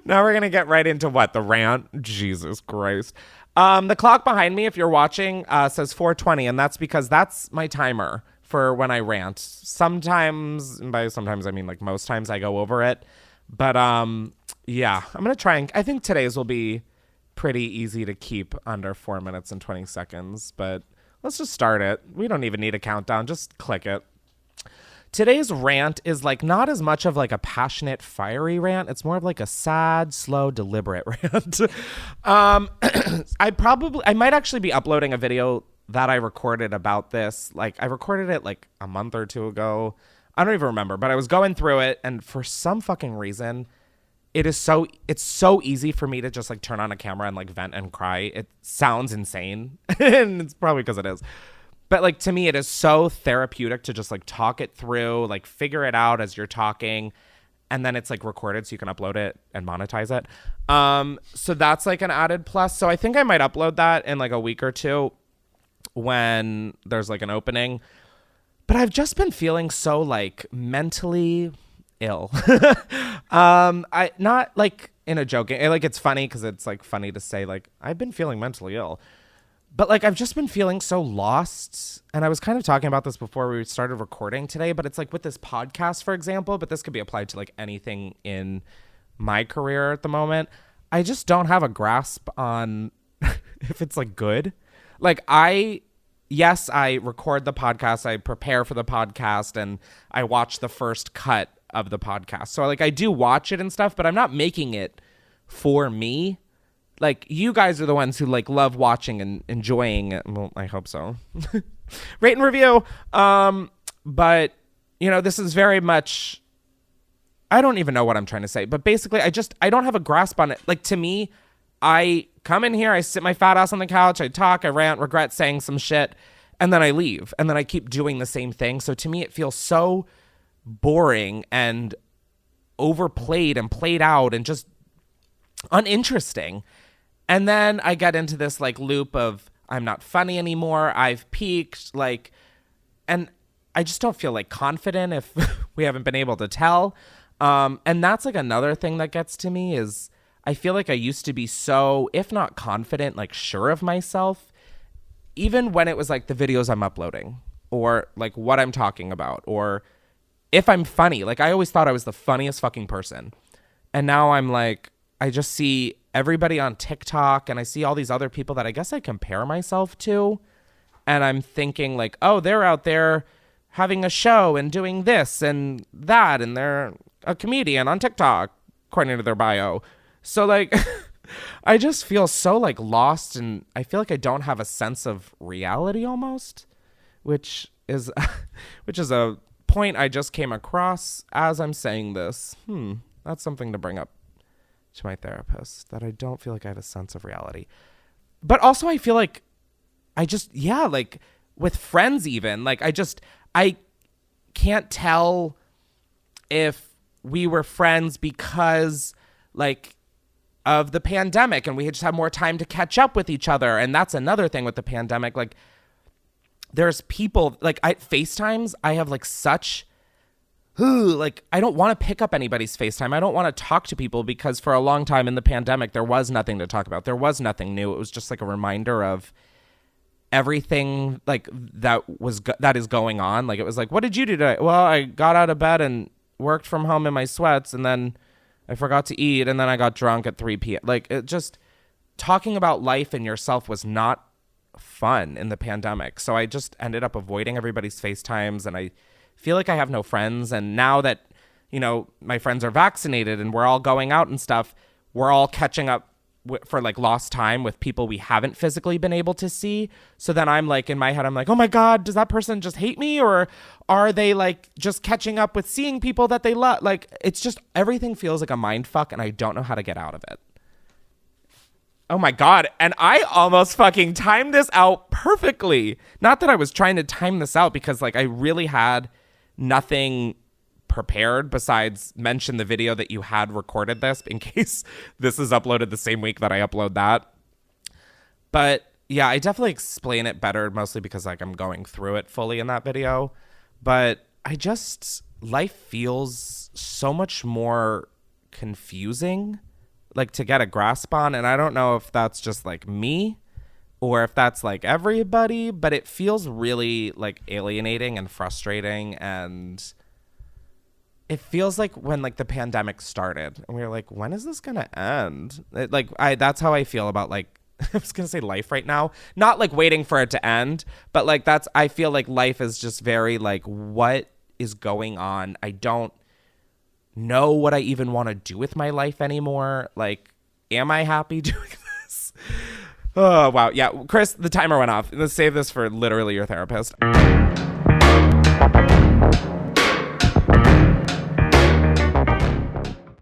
Now we're going to get right into what? The rant? Jesus Christ. The clock behind me, if you're watching, says 4:20, and that's because that's my timer for when I rant. Sometimes, and by sometimes I mean like most times I go over it. But yeah, I'm going to try and I think today's will be pretty easy to keep under 4 minutes and 20 seconds. But let's just start it. We don't even need a countdown. Just click it. Today's rant is like not as much of like a passionate, fiery rant. It's more of like a sad, slow, deliberate rant. I might actually be uploading a video that I recorded about this. Like I recorded it like a month or two ago. I don't even remember, but I was going through it, and for some fucking reason, it's so easy for me to just like turn on a camera and like vent and cry. It sounds insane, and it's probably because it is. But like to me, it is so therapeutic to just like talk it through, like figure it out as you're talking, and then it's like recorded so you can upload it and monetize it. So that's like an added plus. So I think I might upload that in like a week or two when there's like an opening. But I've just been feeling so like mentally ill. I not like in a joking, like it's funny because it's like funny to say like I've been feeling mentally ill. But like I've just been feeling so lost, and I was kind of talking about this before we started recording today, but it's like with this podcast, for example, but this could be applied to like anything in my career at the moment. I just don't have a grasp on if it's like good. Like yes, I record the podcast, I prepare for the podcast, and I watch the first cut of the podcast. So like I do watch it and stuff, but I'm not making it for me. Like, you guys are the ones who, like, love watching and enjoying it. Well, I hope so. Rate and review. But, you know, this is very much... I don't even know what I'm trying to say. But basically, I don't have a grasp on it. Like, to me, I come in here, I sit my fat ass on the couch, I talk, I rant, regret saying some shit, and then I leave. And then I keep doing the same thing. So to me, it feels so boring and overplayed and played out and just uninteresting. And then I get into this like loop of I'm not funny anymore. I've peaked, like, and I just don't feel like confident if we haven't been able to tell. And that's like another thing that gets to me is I feel like I used to be so, if not confident, like sure of myself, even when it was like the videos I'm uploading or like what I'm talking about, or if I'm funny, like I always thought I was the funniest fucking person. And now I'm like, I just see everybody on TikTok and I see all these other people that I guess I compare myself to. And I'm thinking like, oh, they're out there having a show and doing this and that. And they're a comedian on TikTok, according to their bio. So like, I just feel so like lost, and I feel like I don't have a sense of reality almost, which is a point I just came across as I'm saying this. That's something to bring up to my therapist, that I don't feel like I have a sense of reality. But also I feel like like with friends even, like I can't tell if we were friends because like of the pandemic and we just have more time to catch up with each other. And that's another thing with the pandemic. Like there's people like FaceTimes, I have like such like I don't want to pick up anybody's FaceTime. I don't want to talk to people because for a long time in the pandemic, there was nothing to talk about. There was nothing new. It was just like a reminder of everything like that is going on. Like it was like, what did you do today? Well, I got out of bed and worked from home in my sweats, and then I forgot to eat, and then I got drunk at 3 p.m. Like it just talking about life and yourself was not fun in the pandemic. So I just ended up avoiding everybody's FaceTimes, and I feel like I have no friends. And now that, you know, my friends are vaccinated and we're all going out and stuff, we're all catching up for like lost time with people we haven't physically been able to see. So then I'm like, in my head, I'm like, oh my God, does that person just hate me? Or are they like just catching up with seeing people that they love? Like, it's just, everything feels like a mind fuck, and I don't know how to get out of it. Oh my God. And I almost fucking timed this out perfectly. Not that I was trying to time this out, because like I really had nothing prepared besides mention the video that you had recorded this in case this is uploaded the same week that I upload that. But yeah, I definitely explain it better, mostly because like I'm going through it fully in that video. But life feels so much more confusing like to get a grasp on. And I don't know if that's just like me or if that's like everybody, but it feels really like alienating and frustrating. And it feels like when like the pandemic started and we were like, when is this gonna end? That's how I feel about like I was gonna say life right now, not like waiting for it to end, but like I feel like life is just very like, what is going on? I don't know what I even want to do with my life anymore. Like, am I happy doing this? Oh wow. Yeah, Chris, the timer went off. Let's save this for literally your therapist.